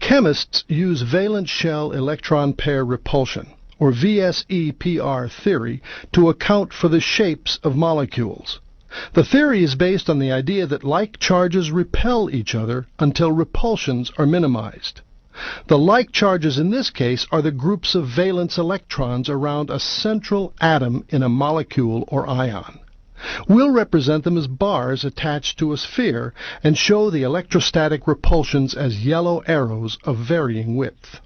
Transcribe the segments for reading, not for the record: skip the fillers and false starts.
Chemists use valence shell electron pair repulsion, or VSEPR theory, to account for the shapes of molecules. The theory is based on the idea that like charges repel each other until repulsions are minimized. The like charges in this case are the groups of valence electrons around a central atom in a molecule or ion. We'll represent them as bars attached to a sphere and show the electrostatic repulsions as yellow arrows of varying width.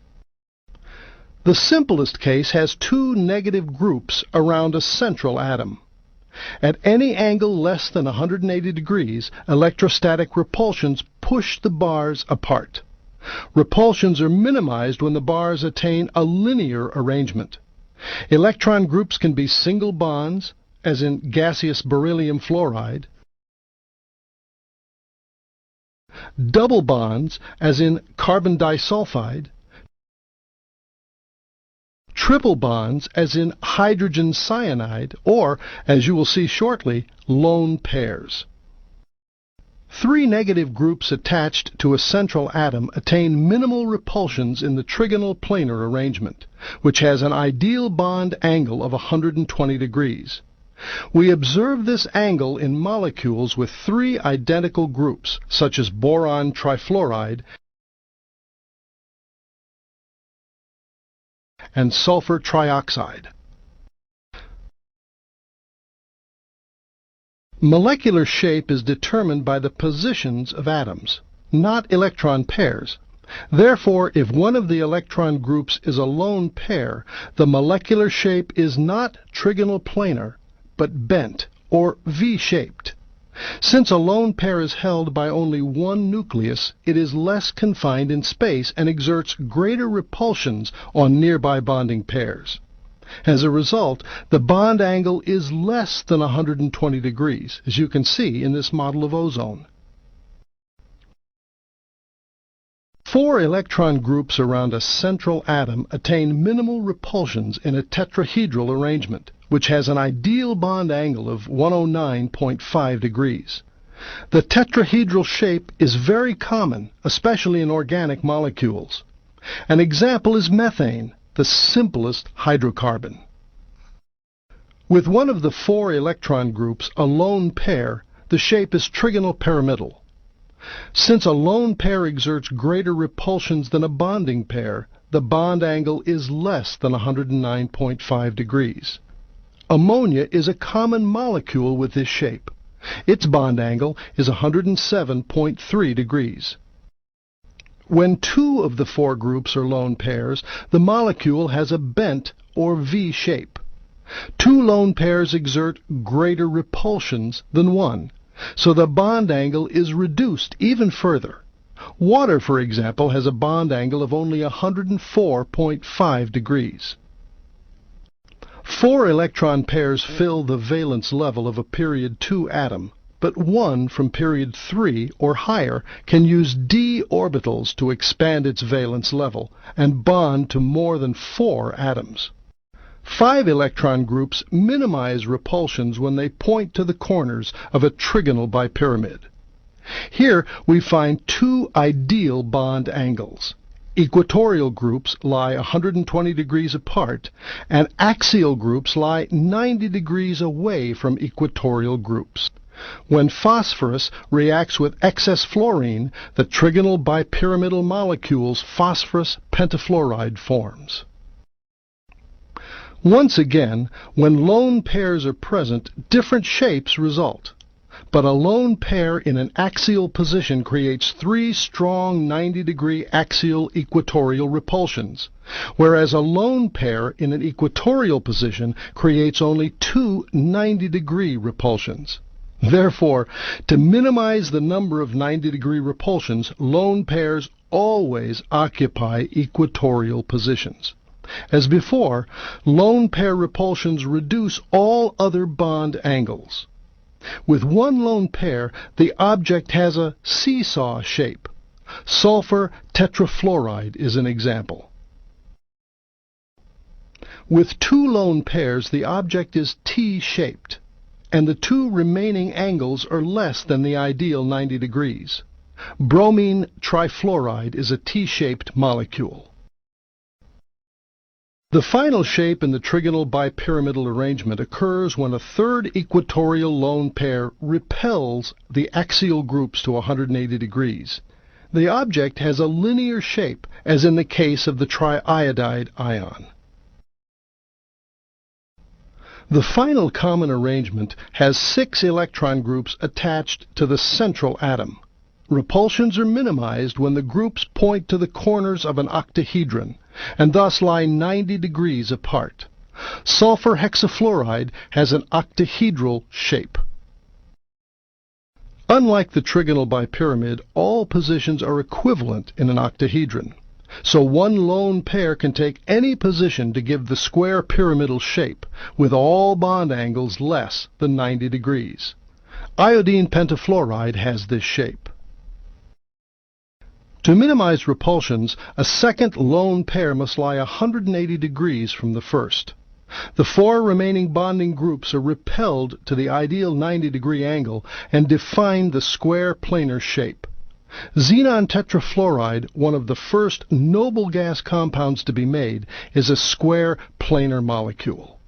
The simplest case has two negative groups around a central atom. At any angle less than 180 degrees, electrostatic repulsions push the bars apart. Repulsions are minimized when the bars attain a linear arrangement. Electron groups can be single bonds, as in gaseous beryllium fluoride, double bonds, as in carbon disulfide, triple bonds, as in hydrogen cyanide, or, as you will see shortly, lone pairs. Three negative groups attached to a central atom attain minimal repulsions in the trigonal planar arrangement, which has an ideal bond angle of 120 degrees. We observe this angle in molecules with three identical groups, such as boron trifluoride and sulfur trioxide. Molecular shape is determined by the positions of atoms, not electron pairs. Therefore, if one of the electron groups is a lone pair, the molecular shape is not trigonal planar, but bent or V-shaped. Since a lone pair is held by only one nucleus, it is less confined in space and exerts greater repulsions on nearby bonding pairs. As a result, the bond angle is less than 120 degrees, as you can see in this model of ozone. Four electron groups around a central atom attain minimal repulsions in a tetrahedral arrangement, which has an ideal bond angle of 109.5 degrees. The tetrahedral shape is very common, especially in organic molecules. An example is methane, the simplest hydrocarbon. With one of the four electron groups a lone pair, the shape is trigonal pyramidal. Since a lone pair exerts greater repulsions than a bonding pair, the bond angle is less than 109.5 degrees. Ammonia is a common molecule with this shape. Its bond angle is 107.3 degrees. When two of the four groups are lone pairs, the molecule has a bent or V shape. Two lone pairs exert greater repulsions than one, so the bond angle is reduced even further. Water, for example, has a bond angle of only 104.5 degrees. Four electron pairs fill the valence level of a period 2 atom, but one from period 3 or higher can use d orbitals to expand its valence level and bond to more than 4 atoms. 5 electron groups minimize repulsions when they point to the corners of a trigonal bipyramid. Here we find two ideal bond angles. Equatorial groups lie 120 degrees apart, and axial groups lie 90 degrees away from equatorial groups. When phosphorus reacts with excess fluorine, the trigonal bipyramidal molecules phosphorus pentafluoride forms. Once again, when lone pairs are present, different shapes result. But a lone pair in an axial position creates 3 strong 90-degree axial equatorial repulsions, whereas a lone pair in an equatorial position creates only 2 90-degree repulsions. Therefore, to minimize the number of 90-degree repulsions, lone pairs always occupy equatorial positions. As before, lone pair repulsions reduce all other bond angles. With one lone pair, the object has a seesaw shape. Sulfur tetrafluoride is an example. With 2 lone pairs, the object is T-shaped, and the 2 remaining angles are less than the ideal 90 degrees. Bromine trifluoride is a T-shaped molecule. The final shape in the trigonal bipyramidal arrangement occurs when a third equatorial lone pair repels the axial groups to 180 degrees. The object has a linear shape, as in the case of the triiodide ion. The final common arrangement has 6 electron groups attached to the central atom. Repulsions are minimized when the groups point to the corners of an octahedron, and thus lie 90 degrees apart. Sulfur hexafluoride has an octahedral shape. Unlike the trigonal bipyramid, all positions are equivalent in an octahedron. So one lone pair can take any position to give the square pyramidal shape, with all bond angles less than 90 degrees. Iodine pentafluoride has this shape. To minimize repulsions, a second lone pair must lie 180 degrees from the first. The 4 remaining bonding groups are repelled to the ideal 90-degree angle and define the square planar shape. Xenon tetrafluoride, one of the first noble gas compounds to be made, is a square planar molecule.